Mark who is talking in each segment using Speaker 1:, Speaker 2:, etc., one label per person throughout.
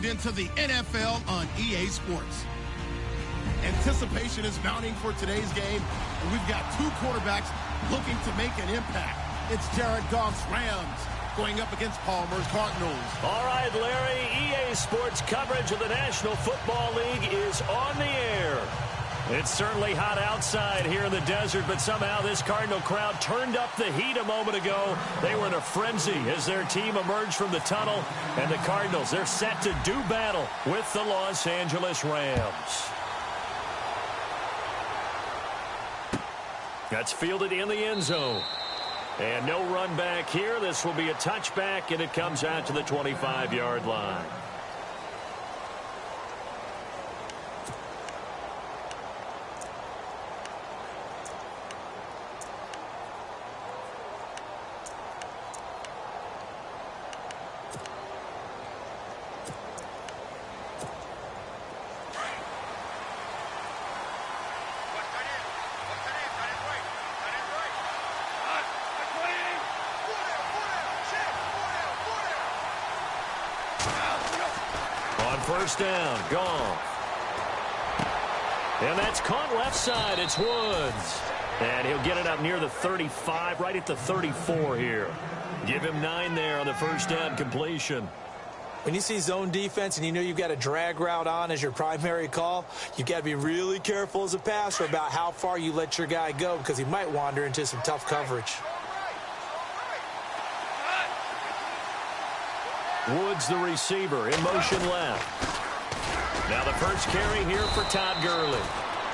Speaker 1: tuned into the NFL on EA Sports. Anticipation is mounting for today's game, and we've got two quarterbacks looking to make an impact. It's Jared Goff's Rams going up against Palmer's Cardinals.
Speaker 2: All right, Larry, EA Sports coverage of the National Football League is on the air. It's certainly hot outside here in the desert, but somehow this Cardinal crowd turned up the heat a moment ago. They were in a frenzy as their team emerged from the tunnel, and the Cardinals, they're set to do battle with the Los Angeles Rams. That's fielded in the end zone. And no run back here. This will be a touchback, and it comes out to the 25-yard line. First down, Goff. And that's caught left side. It's Woods. And he'll get it up near the 35, right at the 34 here. Give him 9 there on the first down completion.
Speaker 3: When you see zone defense and you know you've got a drag route on as your primary call, you've got to be really careful as a passer about how far you let your guy go because he might wander into some tough coverage.
Speaker 2: Woods, the receiver, in motion left. Now the first carry here for Todd Gurley.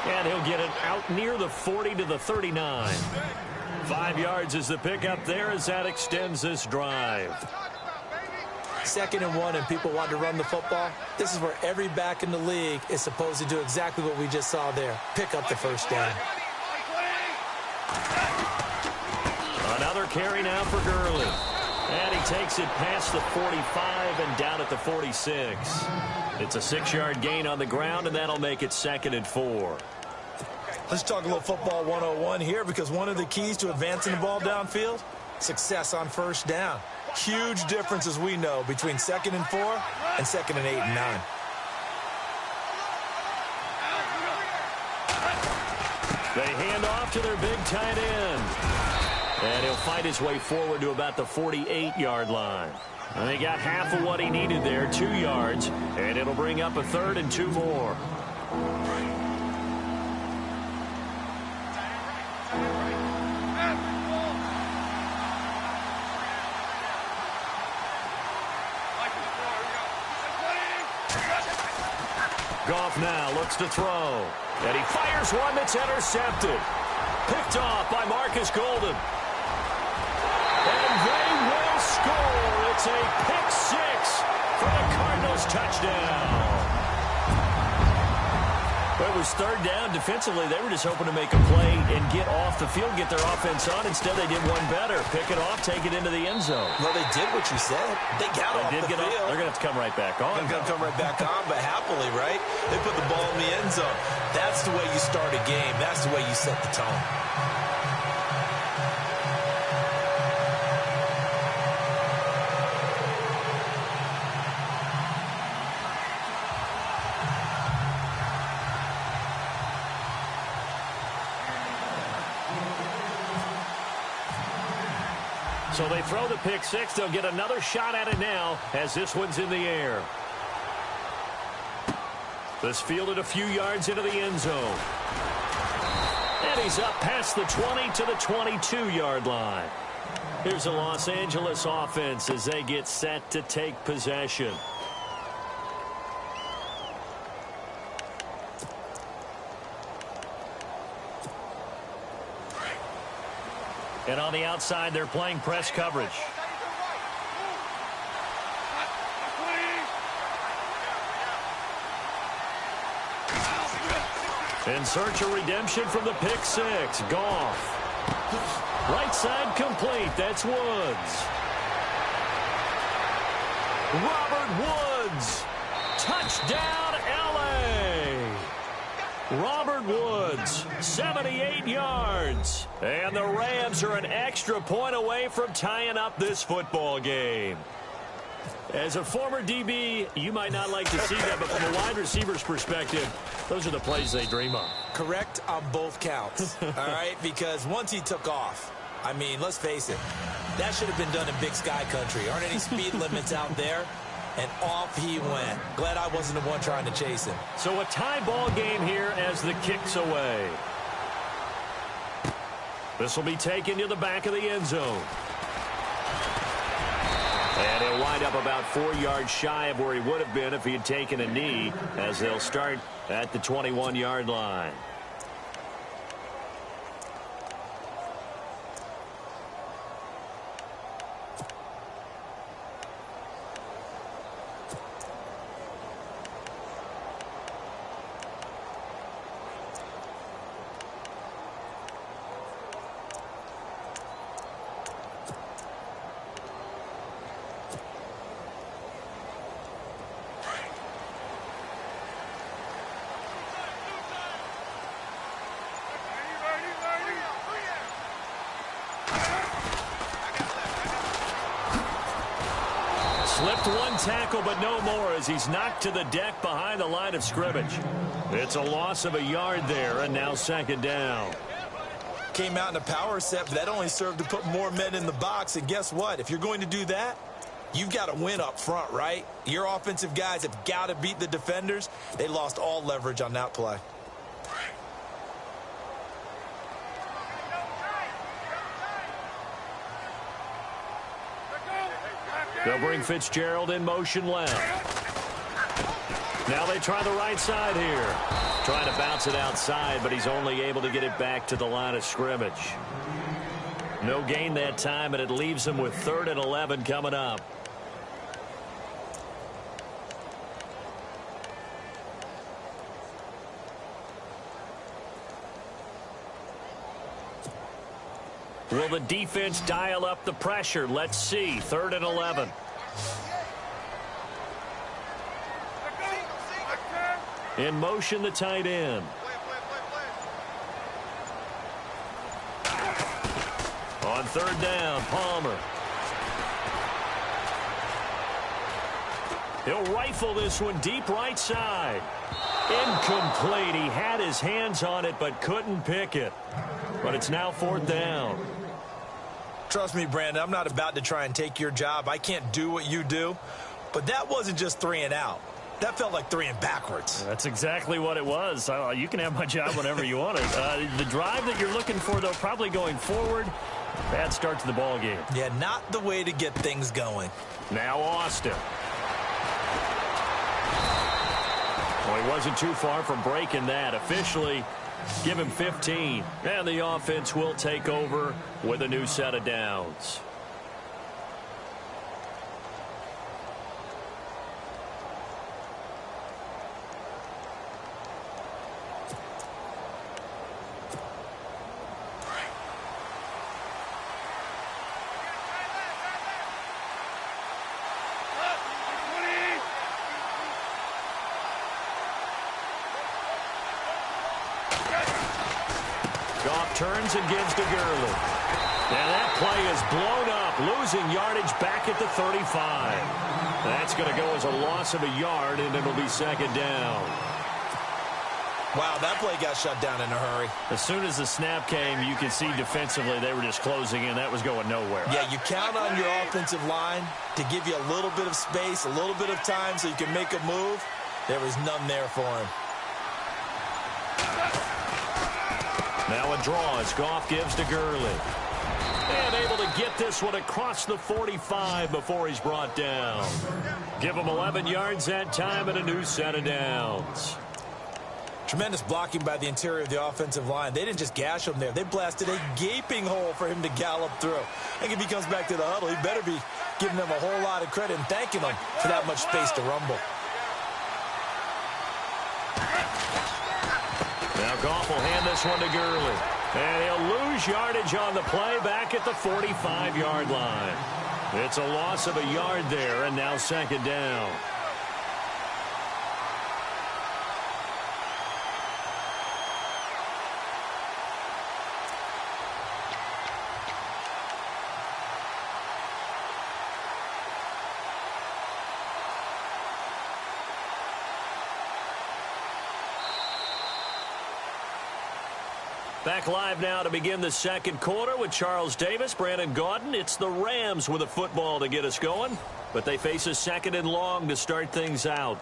Speaker 2: And he'll get it out near the 40 to the 39. 5 yards is the pickup there as that extends this drive.
Speaker 3: 2nd and 1 and people want to run the football. This is where every back in the league is supposed to do exactly what we just saw there. Pick up the first down.
Speaker 2: Another carry now for Gurley. And he takes it past the 45 and down at the 46. It's a 6-yard gain on the ground, and that'll make it 2nd and 4.
Speaker 3: Let's talk a little football 101 here, because one of the keys to advancing the ball downfield, success on first down. Huge difference, as we know, between 2nd and 4 and 2nd and 8 and 9.
Speaker 2: They hand off to their big tight end. And he'll fight his way forward to about the 48-yard line. And they got half of what he needed there, 2 yards. And it'll bring up a 3rd and 2 more. Goff now looks to throw. And he fires one that's intercepted. Picked off by Marcus Golden. And they will score. It's a pick 6 for the Cardinals touchdown. Well, it was 3rd down. Defensively, they were just hoping to make a play and get off the field, get their offense on. Instead, they did one better. Pick it off, take it into the end zone.
Speaker 3: Well, they did what you said. They got off the field.
Speaker 2: They're going to have to come right back on.
Speaker 3: They're going to come right back on, but happily, right? They put the ball in the end zone. That's the way you start a game. That's the way you set the tone.
Speaker 2: So they throw the pick 6. They'll get another shot at it now as this one's in the air. This fielded a few yards into the end zone. And he's up past the 20 to the 22-yard line. Here's the Los Angeles offense as they get set to take possession. And on the outside, they're playing press coverage. In search of redemption from the pick 6. Goff. Right side complete. That's Woods. Robert Woods. Touchdown, L.A. Robert Woods, 78 yards. And the Rams are an extra point away from tying up this football game. As a former DB, you might not like to see that, but from a wide receiver's perspective, those are the plays they dream of.
Speaker 3: Correct on both counts, all right? Because once he took off, I mean, let's face it, that should have been done in Big Sky Country. Aren't any speed limits out there? And off he went. Glad I wasn't the one trying to chase him.
Speaker 2: So a tie ball game here as the kick's away. This will be taken to the back of the end zone. And he'll wind up about 4 yards shy of where he would have been if he had taken a knee, as they'll start at the 21-yard line. Slipped one tackle, but no more as he's knocked to the deck behind the line of scrimmage. It's a loss of a yard there, and now second down.
Speaker 3: Came out in a power set, but that only served to put more men in the box. And guess what? If you're going to do that, you've got to win up front, right? Your offensive guys have got to beat the defenders. They lost all leverage on that play.
Speaker 2: They'll bring Fitzgerald in motion left. Now they try the right side here. Trying to bounce it outside, but he's only able to get it back to the line of scrimmage. No gain that time, and it leaves him with 3rd and 11 coming up. Will the defense dial up the pressure? Let's see. 3rd and 11. In motion, the tight end. On 3rd down, Palmer. He'll rifle this one deep right side. Incomplete. He had his hands on it but couldn't pick it. But it's now 4th down.
Speaker 3: Trust me, Brandon, I'm not about to try and take your job. I can't do what you do. But that wasn't just 3 and out. That felt like 3 and backwards.
Speaker 2: That's exactly what it was. You can have my job whenever you want it. The drive that you're looking for, though, probably going forward. Bad start to the ball game.
Speaker 3: Yeah, not the way to get things going.
Speaker 2: Now Austin. Well, he wasn't too far from breaking that. Officially, give him 15. And the offense will take over with a new set of downs. Turns and gives to Gurley. And that play is blown up, losing yardage back at the 35. That's going to go as a loss of a yard, and it'll be 2nd down.
Speaker 3: Wow, that play got shut down in a hurry.
Speaker 2: As soon as the snap came, you could see defensively they were just closing in. That was going nowhere.
Speaker 3: Yeah, you count on your offensive line to give you a little bit of space, a little bit of time so you can make a move. There was none there for him.
Speaker 2: Now a draw as Goff gives to Gurley. And able to get this one across the 45 before he's brought down. Give him 11 yards that time and a new set of downs.
Speaker 3: Tremendous blocking by the interior of the offensive line. They didn't just gash him there. They blasted a gaping hole for him to gallop through. I think if he comes back to the huddle, he better be giving them a whole lot of credit and thanking them for that much space to rumble.
Speaker 2: Now Goff will hand this one to Gurley. And he'll lose yardage on the play back at the 45-yard line. It's a loss of a yard there, and now 2nd down. Back live now to begin the second quarter with Charles Davis, Brandon Gaudin. It's the Rams with a football to get us going, but they face a second and long to start things out.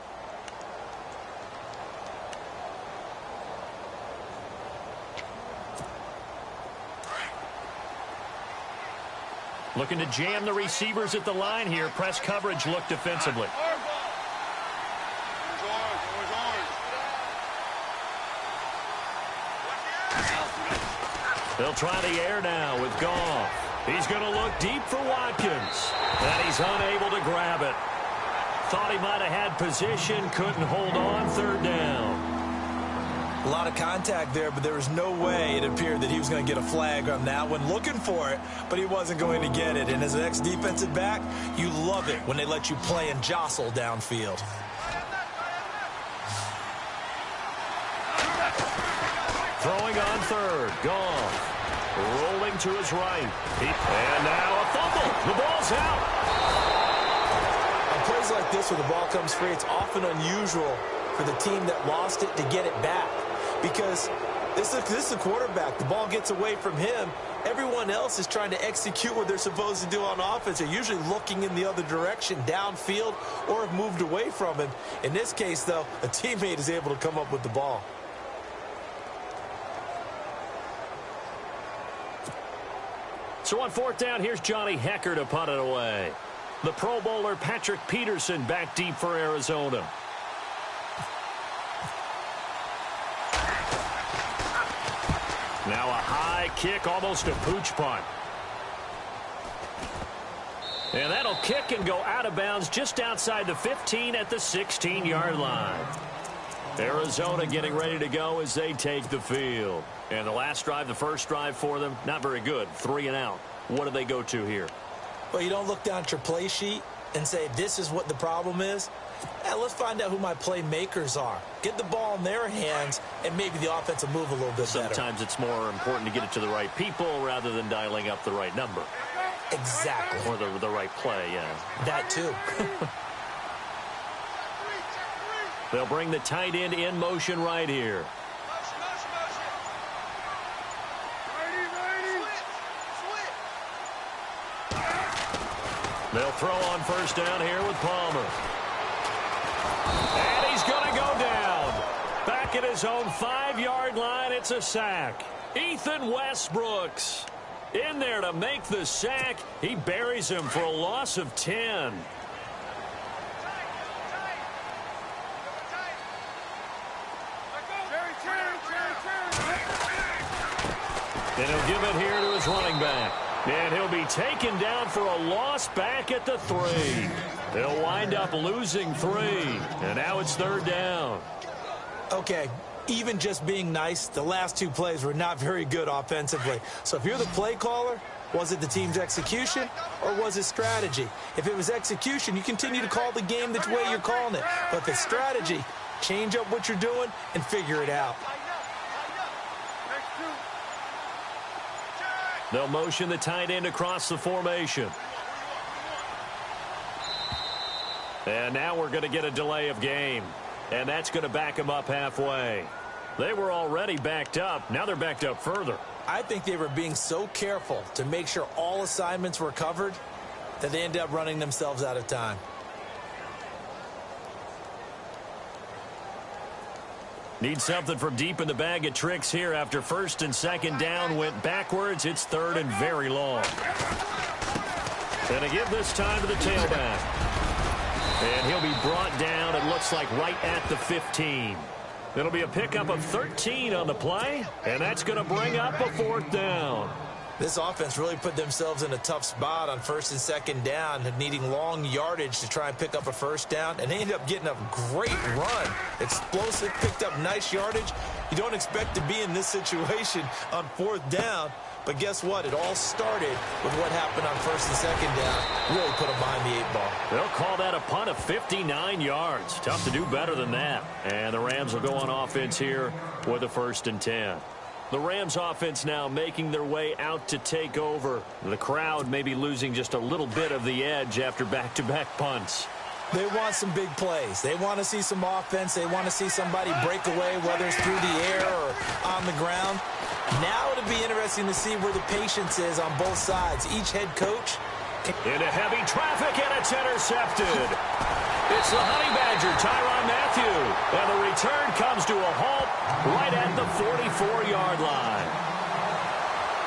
Speaker 2: Looking to jam the receivers at the line here. Press coverage look defensively. They'll try the air now with Goff. He's going to look deep for Watkins. And he's unable to grab it. Thought he might have had position, couldn't hold on, third down.
Speaker 3: A lot of contact there, but there was no way it appeared that he was going to get a flag on that one. Looking for it, but he wasn't going to get it. And as an ex-defensive back, you love it when they let you play and jostle downfield.
Speaker 2: Throwing on third. Goff. Rolling to his right. And now a fumble. The ball's out.
Speaker 3: On plays like this where the ball comes free, it's often unusual for the team that lost it to get it back. Because this is the quarterback. The ball gets away from him. Everyone else is trying to execute what they're supposed to do on offense. They're usually looking in the other direction, downfield, or have moved away from him. In this case, though, a teammate is able to come up with the ball.
Speaker 2: So on fourth down, here's Johnny Hecker to punt it away. The Pro Bowler Patrick Peterson back deep for Arizona. Now a high kick, almost a pooch punt. And that'll kick and go out of bounds just outside the 15 at the 16-yard line. Arizona getting ready to go as they take the field. And the last drive, the first drive for them, not very good. 3 and out. What do they go to here?
Speaker 3: Well, you don't look down at your play sheet and say, this is what the problem is. Yeah, let's find out who my playmakers are. Get the ball in their hands, and maybe the offense will move a little bit better.
Speaker 2: Sometimes it's more important to get it to the right people rather than dialing up the right number.
Speaker 3: Exactly.
Speaker 2: Or the right play, yeah.
Speaker 3: That too.
Speaker 2: They'll bring the tight end in motion right here. They'll throw on first down here with Palmer. And he's going to go down. Back at his own 5-yard line, it's a sack. Ethan Westbrooks in there to make the sack. He buries him for a loss of 10. And he'll give it here to his running back. And he'll be taken down for a loss back at the 3. They'll wind up losing 3. And now it's third down.
Speaker 3: Okay, even just being nice, the last 2 plays were not very good offensively. So if you're the play caller, was it the team's execution or was it strategy? If it was execution, you continue to call the game the way you're calling it. But if it's strategy, change up what you're doing and figure it out.
Speaker 2: They'll motion the tight end across the formation. And now we're going to get a delay of game. And that's going to back them up halfway. They were already backed up. Now they're backed up further.
Speaker 3: I think they were being so careful to make sure all assignments were covered that they ended up running themselves out of time.
Speaker 2: Need something from deep in the bag of tricks here after first and second down went backwards. It's third and very long. And to give this time to the tailback. And he'll be brought down, it looks like, right at the 15. It'll be a pickup of 13 on the play, and that's going to bring up a fourth down.
Speaker 3: This offense really put themselves in a tough spot on first and second down, needing long yardage to try and pick up a first down, and they ended up getting a great run. Explosive, picked up nice yardage. You don't expect to be in this situation on fourth down, but guess what? It all started with what happened on first and second down. Really put them behind the 8 ball.
Speaker 2: They'll call that a punt of 59 yards. Tough to do better than that. And the Rams will go on offense here with a first and 10. The Rams offense now making their way out to take over. The crowd may be losing just a little bit of the edge after back-to-back punts.
Speaker 3: They want some big plays. They want to see some offense. They want to see somebody break away, whether it's through the air or on the ground. Now it'll be interesting to see where the patience is on both sides. Each head coach
Speaker 2: into heavy traffic, and it's intercepted. It's the Honey Badger, Tyrann Mathieu. And the return comes to a halt right at the 44-yard line.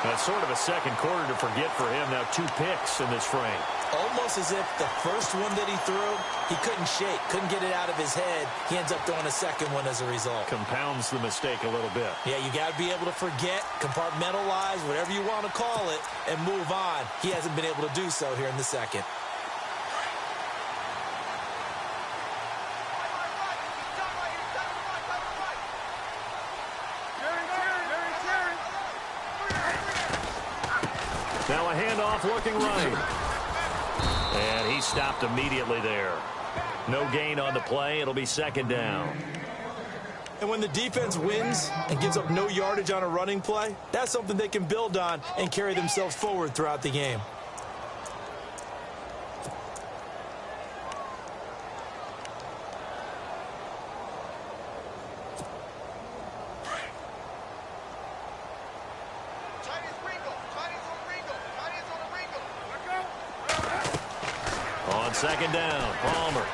Speaker 2: That's sort of a second quarter to forget for him. Now 2 picks in this frame.
Speaker 3: Almost as if the first one that he threw, he couldn't shake, couldn't get it out of his head. He ends up throwing a second one as a result.
Speaker 2: Compounds the mistake a little bit.
Speaker 3: Yeah, you got to be able to forget, compartmentalize, whatever you want to call it, and move on. He hasn't been able to do so here in the second.
Speaker 2: Now a handoff looking right. And he stopped immediately there. No gain on the play. It'll be second down.
Speaker 3: And when the defense wins and gives up no yardage on a running play, that's something they can build on and carry themselves forward throughout the game.
Speaker 2: Second down, Palmer.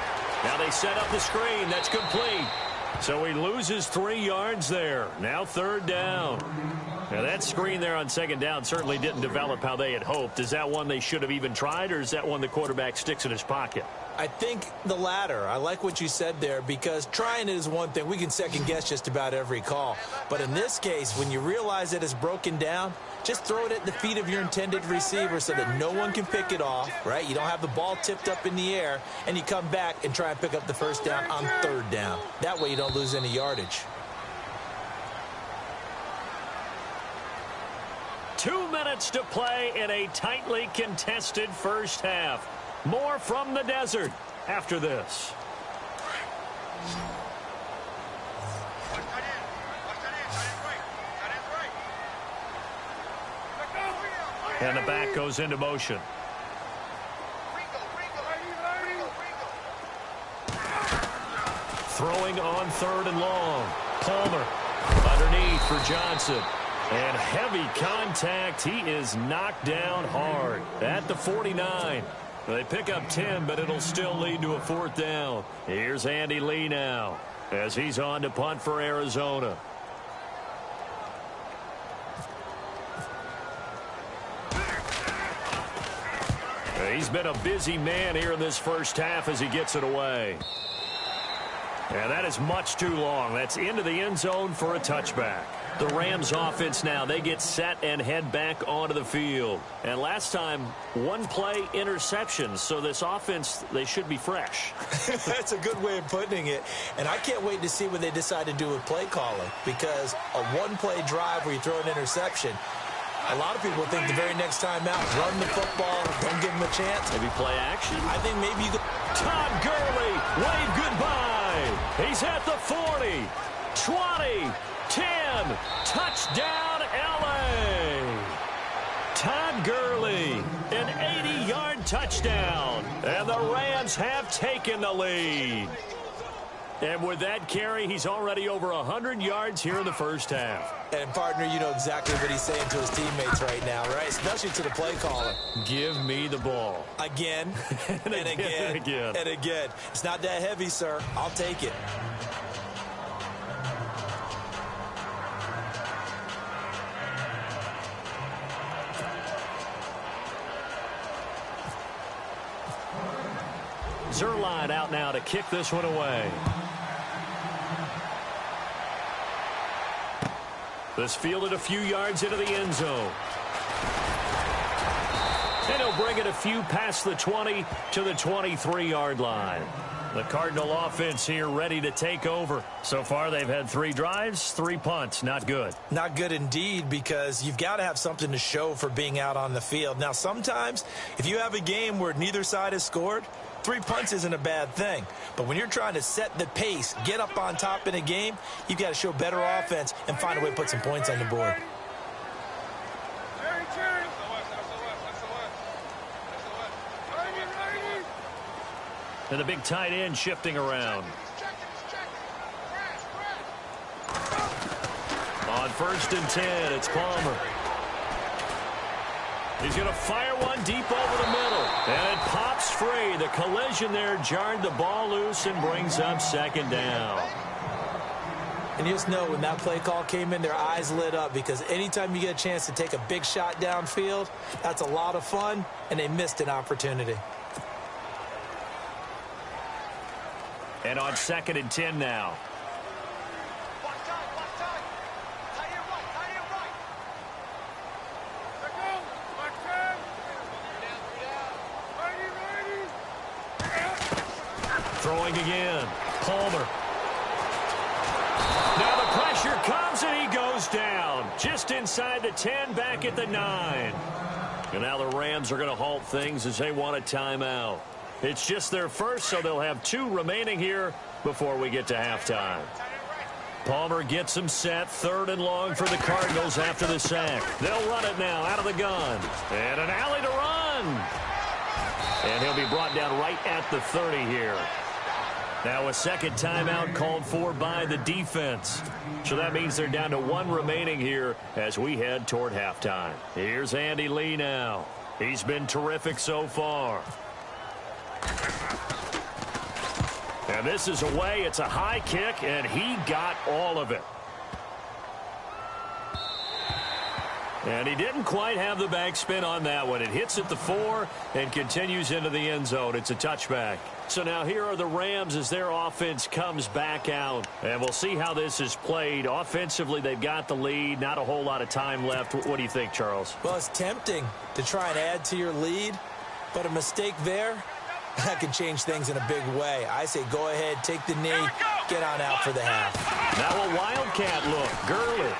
Speaker 2: Now they set up the screen. That's complete. So he loses 3 yards there. Now third down. Now that screen there on second down certainly didn't develop how they had hoped. Is that one they should have even tried, or is that one the quarterback sticks in his pocket?
Speaker 3: I think the latter. I like what you said there, because trying it is one thing. We can second guess just about every call. But in this case, when you realize that it's broken down, just throw it at the feet of your intended receiver so that no one can pick it off, right? You don't have the ball tipped up in the air, and you come back and try and pick up the first down on third down. That way you don't lose any yardage.
Speaker 2: 2 minutes to play in a tightly contested first half. More from the desert after this. And the back goes into motion. Throwing on third and long. Palmer underneath for Johnson. And heavy contact. He is knocked down hard at the 49. They pick up 10, but it'll still lead to a fourth down. Here's Andy Lee now as he's on to punt for Arizona. He's been a busy man here in this first half as he gets it away. And that is much too long. That's into the end zone for a touchback. The Rams offense now, they get set and head back onto the field. And last time, 1 play interception. So this offense, they should be fresh.
Speaker 3: That's a good way of putting it. And I can't wait to see what they decide to do with play calling. Because a 1-play drive where you throw an interception, a lot of people think the very next time out, run the football, don't give them a chance.
Speaker 2: Maybe play action.
Speaker 3: I think maybe you could.
Speaker 2: Todd Gurley, wave goodbye. He's at the 40, 20, 10, touchdown LA. Todd Gurley, an 80-yard touchdown. And the Rams have taken the lead. And with that carry, he's already over 100 yards here in the first half.
Speaker 3: And, partner, you know exactly what he's saying to his teammates right now, right? Especially to the play caller.
Speaker 2: Give me the ball.
Speaker 3: Again, and again, and again. It's not that heavy, sir. I'll take it.
Speaker 2: Zerline out now to kick this one away. This fielded a few yards into the end zone. And he'll bring it a few past the 20 to the 23-yard line. The Cardinal offense here ready to take over. So far, they've had 3 drives, 3 punts. Not good.
Speaker 3: Not good indeed, because you've got to have something to show for being out on the field. Now, sometimes, if you have a game where neither side has scored, 3 punts isn't a bad thing. But when you're trying to set the pace, get up on top in a game, you've got to show better offense and find a way to put some points on the board.
Speaker 2: And the big tight end shifting around. On On 1st and 10, it's Palmer. He's going to fire one deep over the middle. And it pops free. The collision there jarred the ball loose and brings up 2nd down.
Speaker 3: And you just know when that play call came in, their eyes lit up, because anytime you get a chance to take a big shot downfield, that's a lot of fun, and they missed an opportunity.
Speaker 2: And on 2nd and 10 now. Throwing again. Palmer. Now the pressure comes and he goes down. Just inside the 10, back at the 9. And now the Rams are going to halt things as they want a timeout. It's just their first, so they'll have 2 remaining here before we get to halftime. Palmer gets them set. 3rd and long for the Cardinals after the sack. They'll run it now out of the gun. And an alley to run. And he'll be brought down right at the 30 here. Now a 2nd timeout called for by the defense. So that means they're down to 1 remaining here as we head toward halftime. Here's Andy Lee now. He's been terrific so far. And this is away. It's a high kick, and he got all of it. And he didn't quite have the backspin on that one. It hits at the 4 and continues into the end zone. It's a touchback. So now here are the Rams as their offense comes back out. And we'll see how this is played. Offensively, they've got the lead. Not a whole lot of time left. What do you think, Charles?
Speaker 3: Well, it's tempting to try and add to your lead, but a mistake there, that can change things in a big way. I say go ahead, take the knee, get on out for the half.
Speaker 2: Now a wildcat look. Gurley.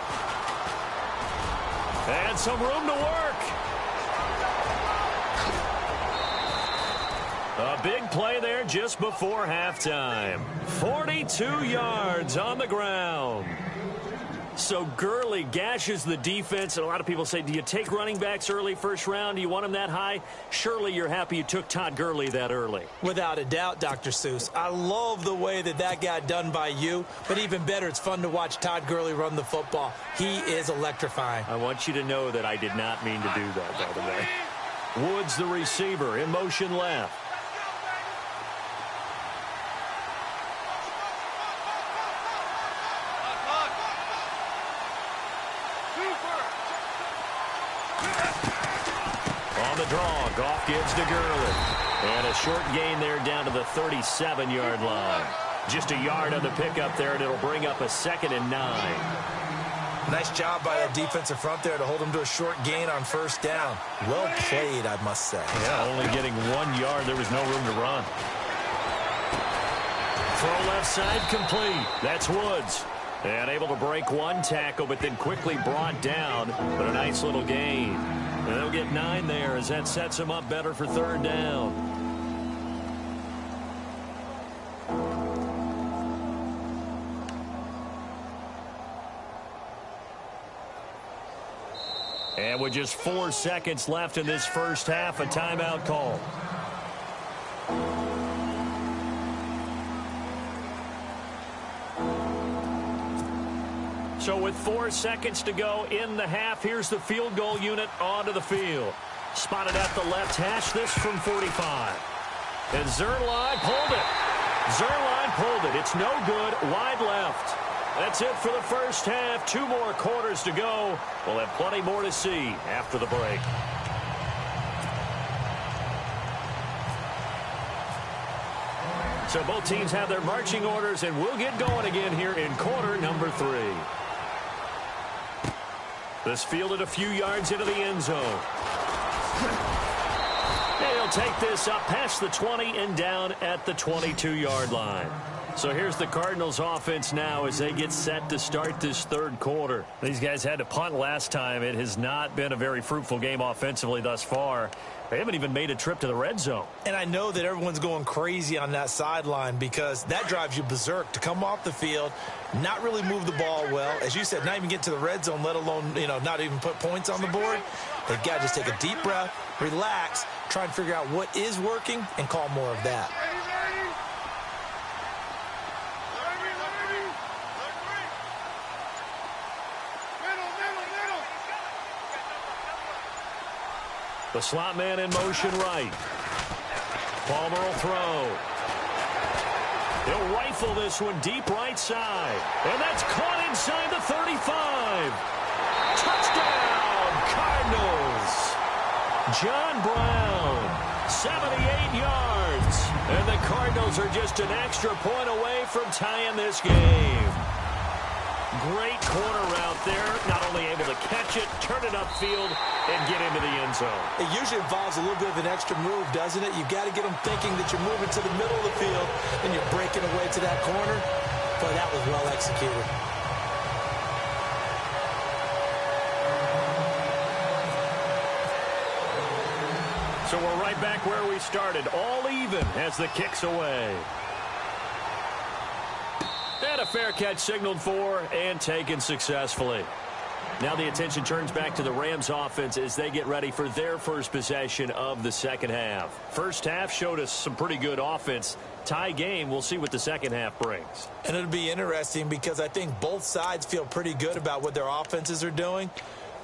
Speaker 2: And some room to work. A big play there just before halftime. 42 yards on the ground. So Gurley gashes the defense, and a lot of people say, do you take running backs early first round? Do you want them that high? Surely you're happy you took Todd Gurley that early.
Speaker 3: Without a doubt, Dr. Seuss. I love the way that got done by you, but even better, it's fun to watch Todd Gurley run the football. He is electrifying.
Speaker 2: I want you to know that I did not mean to do that, by the way. Woods, the receiver, in motion left. Draw. Goff gives to Gurley. And a short gain there down to the 37-yard line. Just a yard on the pickup there, and it'll bring up a 2nd and 9.
Speaker 3: Nice job by that defensive front there to hold him to a short gain on 1st down. Well played, I must say.
Speaker 2: Yeah, only getting 1 yard. There was no room to run. Throw left side complete. That's Woods. And able to break 1 tackle, but then quickly brought down. But a nice little gain. And they'll get 9 there as that sets them up better for 3rd down. And with just 4 seconds left in this first half, a timeout call. So with 4 seconds to go in the half, here's the field goal unit onto the field. Spotted at the left hash, this from 45. And Zerline pulled it. Zerline pulled it. It's no good. Wide left. That's it for the first half. 2 more quarters to go. We'll have plenty more to see after the break. So both teams have their marching orders, and we'll get going again here in quarter number 3. This fielded a few yards into the end zone. And he'll take this up past the 20 and down at the 22-yard line. So here's the Cardinals offense now as they get set to start this 3rd quarter. These guys had to punt last time. It has not been a very fruitful game offensively thus far. They haven't even made a trip to the red zone. And I know that everyone's going crazy on that sideline because that drives you berserk to come off the field, not really move the ball well. As you said, not even get to the red zone, let alone, not even put points on the board. They've got to just take a deep breath, relax, try and figure out what is working, and call more of that. The slot man in motion right. Palmer will throw. He'll rifle this one deep right side. And that's caught inside the 35. Touchdown, Cardinals. John Brown, 78 yards. And the Cardinals are just an extra point away from tying this game. Great corner route there. Not only able to catch it, turn it upfield, and get into the end zone.
Speaker 3: It usually involves a little bit of an extra move, doesn't it? You've got to get them thinking that you're moving to the middle of the field, and you're breaking away to that corner. But that was well executed.
Speaker 2: So we're right back where we started, all even as the kick's away. And a fair catch signaled for and taken successfully. Now the attention turns back to the Rams offense as they get ready for their first possession of the second half. First half showed us some pretty good offense. Tie game, we'll see what the second half brings.
Speaker 3: And it'll be interesting because I think both sides feel pretty good about what their offenses are doing.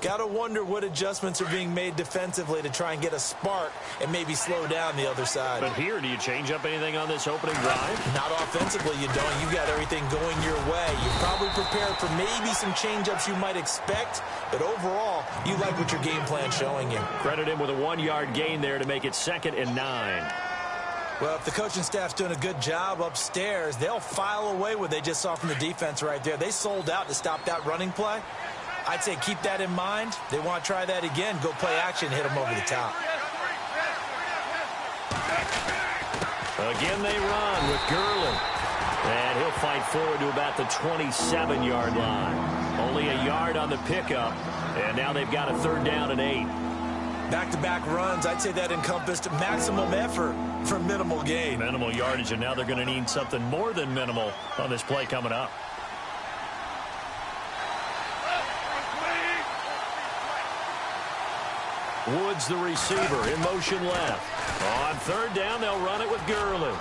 Speaker 3: Got to wonder what adjustments are being made defensively to try and get a spark and maybe slow down the other side.
Speaker 2: But here, do you change up anything on this opening drive?
Speaker 3: Not offensively, you don't. You've got everything going your way. You're probably prepared for maybe some change-ups you might expect, but overall, you like what your game plan's showing you.
Speaker 2: Credit him with a 1-yard gain there to make it 2nd and 9.
Speaker 3: Well, if the coaching staff's doing a good job upstairs, they'll file away what they just saw from the defense right there. They sold out to stop that running play. I'd say keep that in mind. They want to try that again. Go play action, hit them over the top.
Speaker 2: Again they run with Gurley. And he'll fight forward to about the 27-yard line. Only a yard on the pickup. And now they've got a 3rd down and 8.
Speaker 3: Back-to-back runs, I'd say that encompassed maximum effort for minimal gain.
Speaker 2: Minimal yardage, and now they're going to need something more than minimal on this play coming up. Woods, the receiver, in motion left. On 3rd down, they'll run it with Gurley.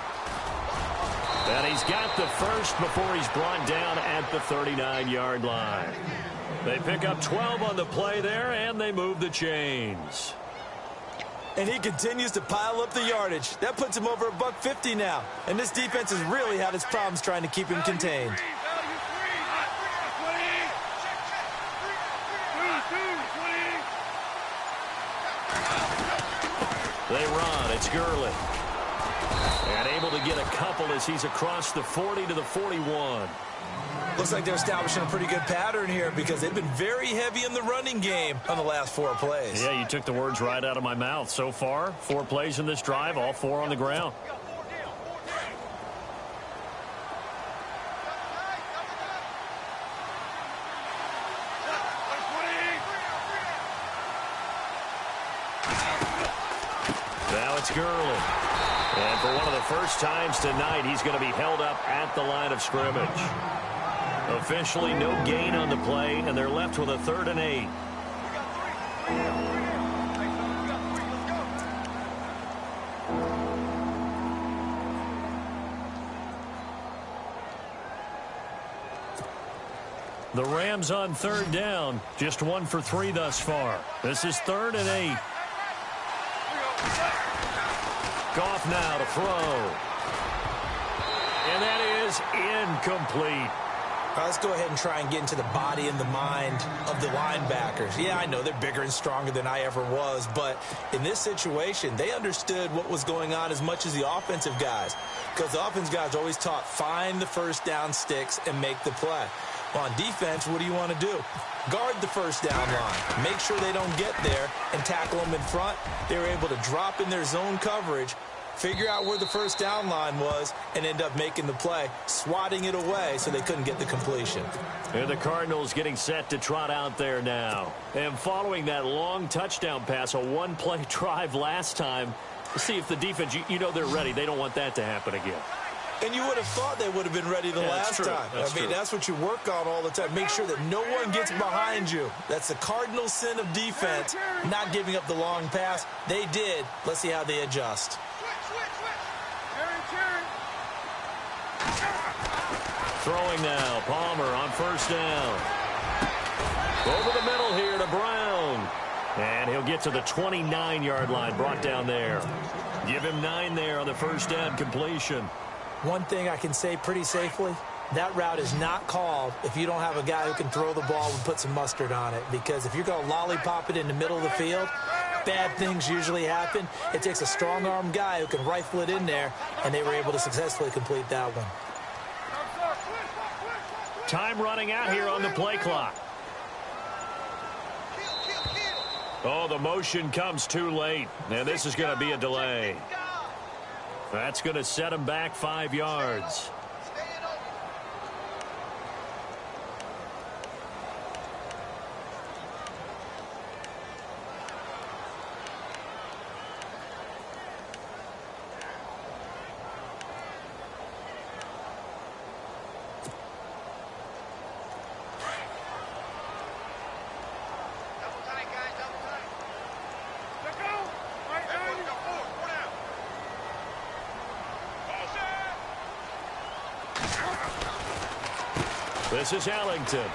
Speaker 2: And he's got the first before he's brought down at the 39-yard line. They pick up 12 on the play there, and they move the chains.
Speaker 3: And he continues to pile up the yardage. That puts him over $150 now. And this defense has really had its problems trying to keep him contained.
Speaker 2: They run. It's Gurley. And able to get a couple as he's across the 40 to the 41.
Speaker 3: Looks like they're establishing a pretty good pattern here because they've been very heavy in the running game on the last 4 plays.
Speaker 2: Yeah, you took the words right out of my mouth. So far, 4 plays in this drive, all 4 on the ground. Now it's Gurley. And for one of the first times tonight, he's going to be held up at the line of scrimmage. Officially no gain on the play, and they're left with a 3rd and 8. The Rams on 3rd down, just 1 for 3 thus far. This is 3rd and 8. Goff now to throw. And that is incomplete.
Speaker 3: Let's go ahead and try and get into the body and the mind of the linebackers. Yeah, I know they're bigger and stronger than I ever was, but in this situation, they understood what was going on as much as the offensive guys. Because the offensive guys always taught, find the first down sticks and make the play. Well, on defense, what do you want to do? Guard the first down line. Make sure they don't get there and tackle them in front. They were able to drop in their zone coverage, figure out where the first down line was, and end up making the play, swatting it away so they couldn't get the completion.
Speaker 2: And the Cardinals getting set to trot out there now. And following that long touchdown pass, a 1-play drive last time, see if the defense, you know they're ready. They don't want that to happen again.
Speaker 3: And you would have thought they would have been ready the last time. That's what you work on all the time. Make sure that no one gets behind you. That's the cardinal sin of defense, not giving up the long pass. They did. Let's see how they adjust.
Speaker 2: Throwing now, Palmer on 1st down. Over the middle here to Brown. And he'll get to the 29-yard line, brought down there. Give him 9 there on the first down completion.
Speaker 3: One thing I can say pretty safely, that route is not called if you don't have a guy who can throw the ball and put some mustard on it. Because if you're going to lollipop it in the middle of the field, bad things usually happen. It takes a strong-arm guy who can rifle it in there, and they were able to successfully complete that one.
Speaker 2: Time running out here on the play clock. Oh, the motion comes too late, and this is going to be a delay. That's going to set him back 5 yards. This is Ellington.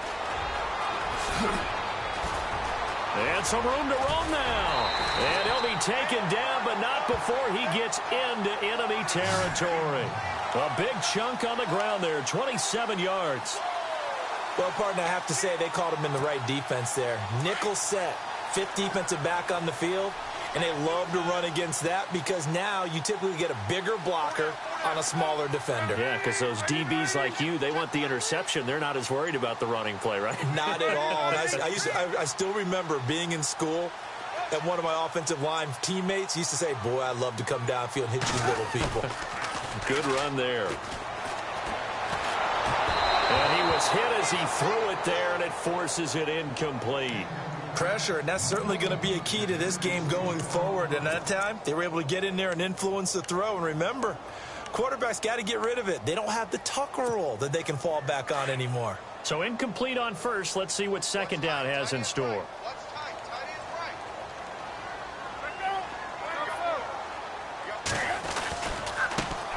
Speaker 2: And some room to roam now. And he'll be taken down, but not before he gets into enemy territory. A big chunk on the ground there, 27 yards.
Speaker 3: Well, partner, I have to say they called him in the right defense there. Nickel set, 5th defensive back on the field, and they love to run against that because now you typically get a bigger blocker on a smaller defender.
Speaker 2: Yeah, because those DBs like you, they want the interception. They're not as worried about the running play, right?
Speaker 3: Not at all. And I still remember being in school, and one of my offensive line teammates used to say, boy, I'd love to come downfield and hit you little people.
Speaker 2: Good run there. And he was hit as he threw it there, and it forces it incomplete.
Speaker 3: Pressure, and that's certainly going to be a key to this game going forward. And that time, they were able to get in there and influence the throw. And remember, quarterbacks got to get rid of it. They don't have the Tucker rule that they can fall back on anymore.
Speaker 2: So incomplete on first. Let's see what second down has in store.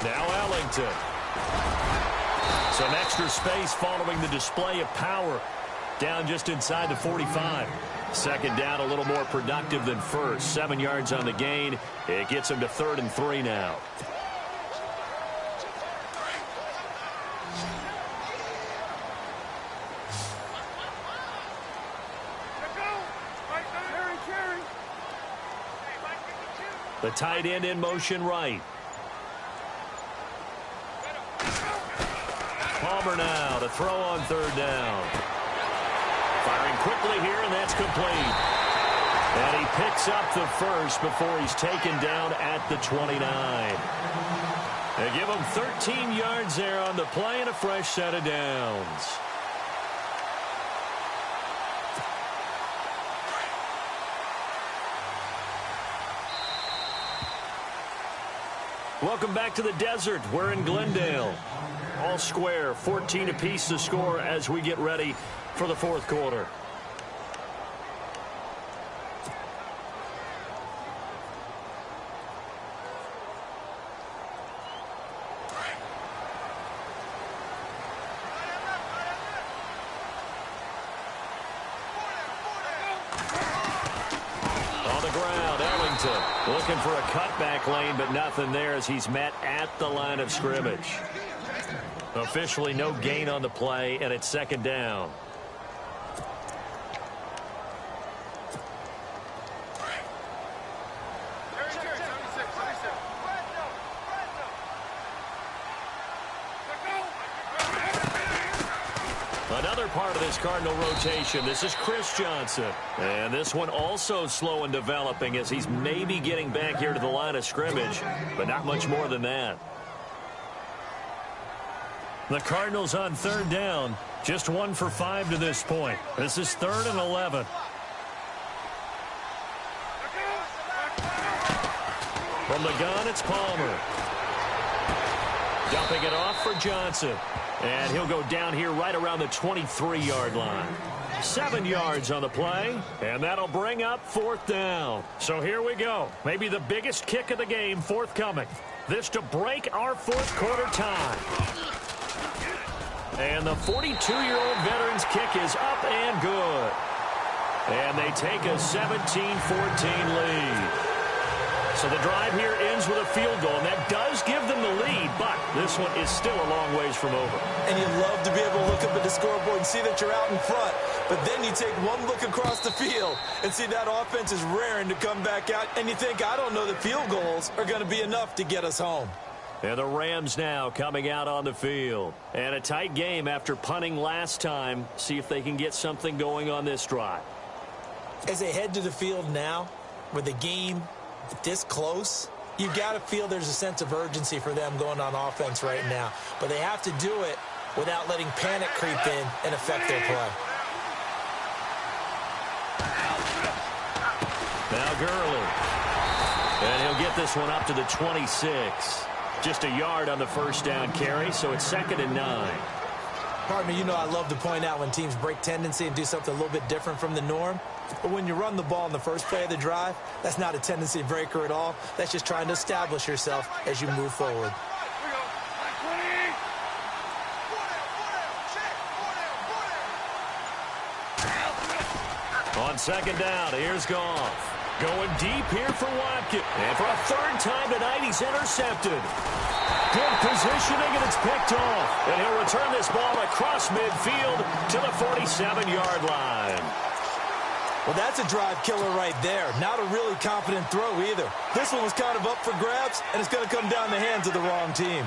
Speaker 2: Now Ellington. Some extra space following the display of power. Down just inside the 45. Second down a little more productive than first. 7 yards on the gain. It gets him to 3rd and 3 now. The tight end in motion right. Palmer now to throw on 3rd down. Firing quickly here, and that's complete. And he picks up the first before he's taken down at the 29. They give him 13 yards there on the play and a fresh set of downs. Welcome back to the desert. We're in Glendale. All square, 14 apiece to score as we get ready for the 4th quarter. On the ground, Ellington looking for a cutback lane, but nothing there as he's met at the line of scrimmage. Officially no gain on the play, and it's 2nd down. Another part of this Cardinal rotation. This is Chris Johnson. And this one also slow and developing as he's maybe getting back here to the line of scrimmage, but not much more than that. The Cardinals on 3rd down, just 1 for 5 to this point. This is 3rd and 11. From the gun, it's Palmer. Dumping it off for Johnson. And he'll go down here right around the 23-yard line. 7 yards on the play, and that'll bring up 4th down. So here we go. Maybe the biggest kick of the game forthcoming. This to break our 4th quarter tie. And the 42-year-old veteran's kick is up and good. And they take a 17-14 lead. So the drive here ends with a field goal, and that does give them the lead, but this one is still a long ways from over.
Speaker 3: And you love to be able to look up at the scoreboard and see that you're out in front, but then you take one look across the field and see that offense is raring to come back out, and you think, I don't know that field goals are going to be enough to get us home.
Speaker 2: And the Rams now coming out on the field. And a tight game after punting last time. See if they can get something going on this drive.
Speaker 3: As they head to the field now, with the game this close, you've got to feel there's a sense of urgency for them going on offense right now. But they have to do it without letting panic creep in and affect their play.
Speaker 2: Now Gurley. And he'll get this one up to the 26. Just a yard on the first down carry, so it's 2nd and 9.
Speaker 3: Partner, you know I love to point out when teams break tendency and do something a little bit different from the norm. But when you run the ball in the first play of the drive, that's not a tendency breaker at all. That's just trying to establish yourself as you move forward.
Speaker 2: On 2nd down, here's Goff. Going deep here for Watkins. And for a 3rd time tonight, he's intercepted. Good positioning, and it's picked off. And he'll return this ball across midfield to the 47-yard line.
Speaker 3: Well, that's a drive killer right there. Not a really confident throw either. This one was kind of up for grabs, and it's going to come down the hands of the wrong team.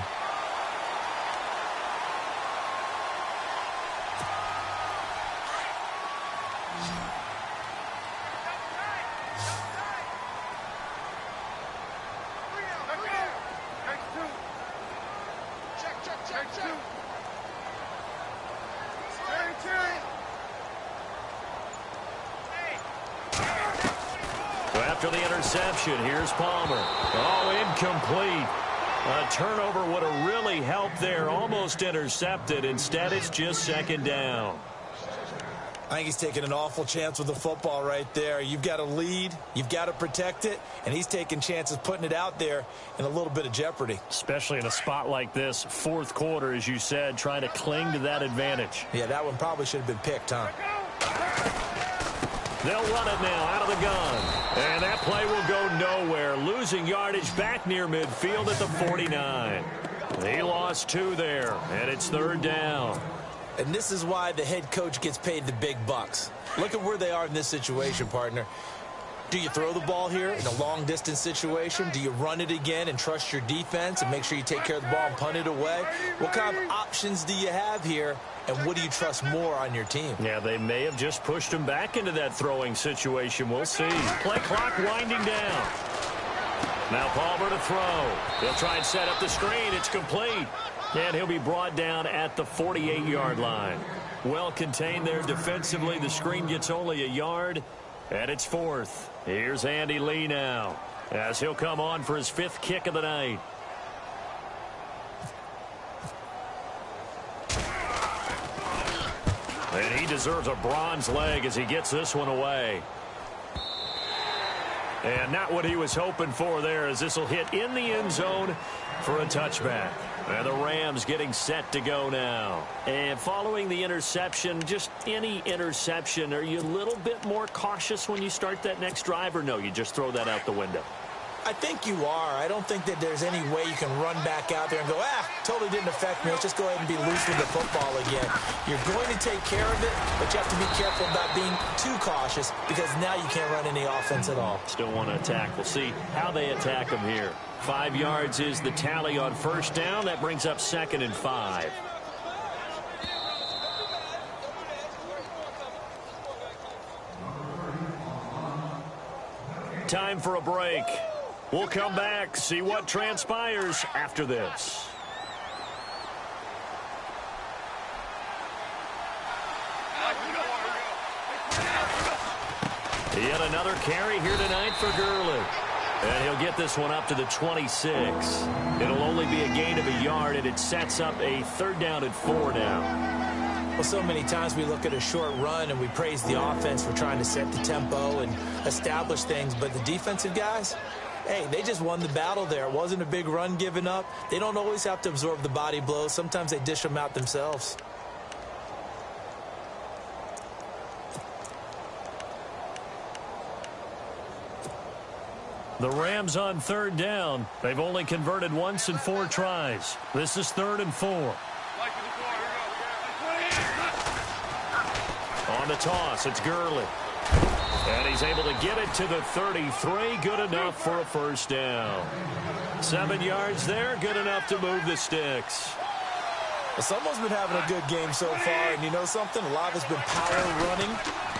Speaker 2: After the interception, here's Palmer. Oh, incomplete. A turnover would have really helped there. Almost intercepted. Instead, it's just 2nd down.
Speaker 3: I think he's taking an awful chance with the football right there. You've got a lead. You've got to protect it. And he's taking chances putting it out there in a little bit of jeopardy.
Speaker 2: Especially in a spot like this, 4th quarter, as you said, trying to cling to that advantage.
Speaker 3: Yeah, that one probably should have been picked, huh?
Speaker 2: They'll run it now out of the gun. And that play will go nowhere. Losing yardage back near midfield at the 49. He lost 2 there, and it's 3rd down.
Speaker 3: And this is why the head coach gets paid the big bucks. Look at where they are in this situation, partner. Do you throw the ball here in a long-distance situation? Do you run it again and trust your defense and make sure you take care of the ball and punt it away? What kind of options do you have here, and what do you trust more on your team?
Speaker 2: Yeah, they may have just pushed him back into that throwing situation. We'll see. Play clock winding down. Now Palmer to throw. He'll try and set up the screen. It's complete. And he'll be brought down at the 48-yard line. Well contained there defensively. The screen gets only a yard, and it's 4th. Here's Andy Lee now, as he'll come on for his 5th kick of the night. And he deserves a bronze leg as he gets this one away. And not what he was hoping for there, as this will hit in the end zone for a touchback. And the Rams getting set to go now. And following the interception, just any interception, are you a little bit more cautious when you start that next drive, or no, you just throw that out the window?
Speaker 3: I think you are. I don't think that there's any way you can run back out there and go, totally didn't affect me. Let's just go ahead and be loose with the football again. You're going to take care of it, but you have to be careful about being too cautious, because now you can't run any offense at all.
Speaker 2: Still want to attack. We'll see how they attack them here. 5 yards is the tally on 1st down. That brings up 2nd and 5. Time for a break. We'll come back, see what transpires after this. Yet another carry here tonight for Gurley. And he'll get this one up to the 26. It'll only be a gain of a yard, and it sets up a 3rd down and 4 now.
Speaker 3: Well, so many times we look at a short run and we praise the offense for trying to set the tempo and establish things, but the defensive guys, hey, they just won the battle there. It wasn't a big run given up. They don't always have to absorb the body blows. Sometimes they dish them out themselves.
Speaker 2: The Rams on third down. They've only converted once in 4 tries. This is 3rd and 4. On the toss, it's Gurley. And he's able to get it to the 33. Good enough for a first down. 7 yards there. Good enough to move the sticks.
Speaker 3: Well, someone's been having a good game so far, and you know something? A lot of it's been power running.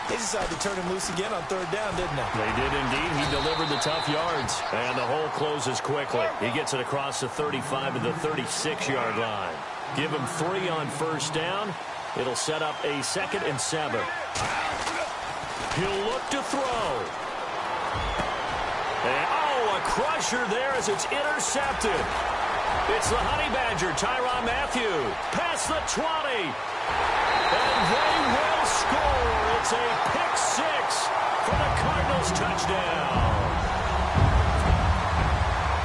Speaker 3: They decided to turn him loose again on 3rd down, didn't they?
Speaker 2: They did indeed. He delivered the tough yards, and the hole closes quickly. He gets it across the 35 to the 36-yard line. Give him 3 on first down. It'll set up a 2nd and 7. He'll look to throw. And, a crusher there as it's intercepted. It's the Honey Badger, Tyrann Mathieu. Past the 20. And they will score. It's a pick 6 for the Cardinals touchdown.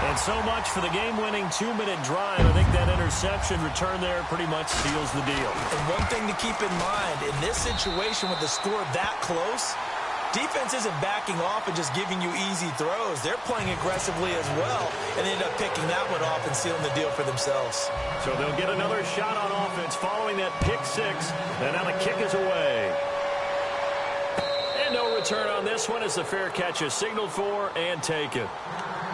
Speaker 2: And so much for the game-winning 2-minute drive. I think that interception return there pretty much seals the deal.
Speaker 3: And one thing to keep in mind, in this situation with the score that close, defense isn't backing off and just giving you easy throws. They're playing aggressively as well, and they end up picking that one off and sealing the deal for themselves.
Speaker 2: So they'll get another shot on offense following that pick 6, and now the kick is away. And no return on this one as the fair catch is signaled for and taken.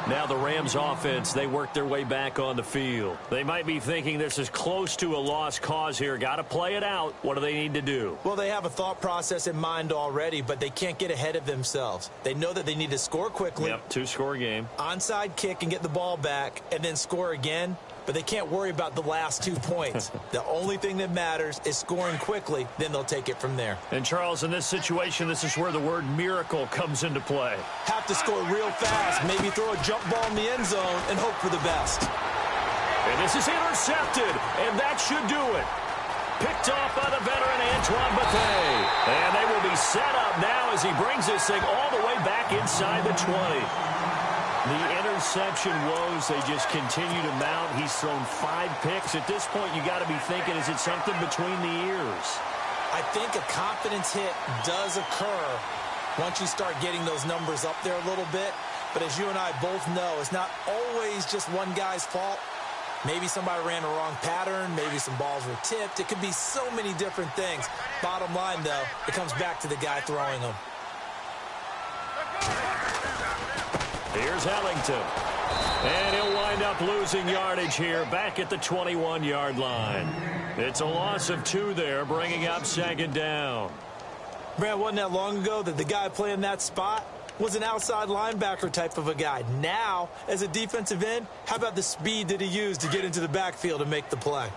Speaker 2: Now the Rams offense, they work their way back on the field. They might be thinking this is close to a lost cause here. Got to play it out. What do they need to do?
Speaker 3: Well, they have a thought process in mind already, but they can't get ahead of themselves. They know that they need to score quickly.
Speaker 2: Yep, 2-score game.
Speaker 3: Onside kick and get the ball back and then score again. But they can't worry about the last 2 points. The only thing that matters is scoring quickly. Then they'll take it from there.
Speaker 2: And, Charles, in this situation, this is where the word miracle comes into play.
Speaker 3: Have to score real fast. Maybe throw a jump ball in the end zone and hope for the best.
Speaker 2: And this is intercepted, and that should do it. Picked off by the veteran Antoine Bethea. And they will be set up now as he brings this thing all the way back inside the 20. The interception woes, they just continue to mount. He's thrown 5 picks. At this point, you got to be thinking, is it something between the ears?
Speaker 3: I think a confidence hit does occur once you start getting those numbers up there a little bit. But as you and I both know, it's not always just one guy's fault. Maybe somebody ran a wrong pattern. Maybe some balls were tipped. It could be so many different things. Bottom line, though, it comes back to the guy throwing them.
Speaker 2: Here's Ellington. And he'll wind up losing yardage here back at the 21-yard line. It's a loss of 2 there, bringing up 2nd down.
Speaker 3: Brad, wasn't that long ago that the guy playing that spot was an outside linebacker type of a guy. Now, as a defensive end, how about the speed that he used to get into the backfield and make the play?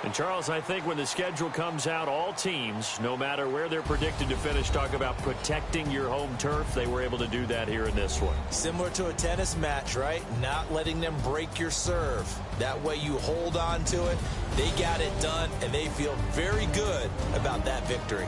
Speaker 2: And, Charles, I think when the schedule comes out, all teams, no matter where they're predicted to finish, talk about protecting your home turf. They were able to do that here in this one.
Speaker 3: Similar to a tennis match, right? Not letting them break your serve. That way you hold on to it. They got it done, and they feel very good about that victory.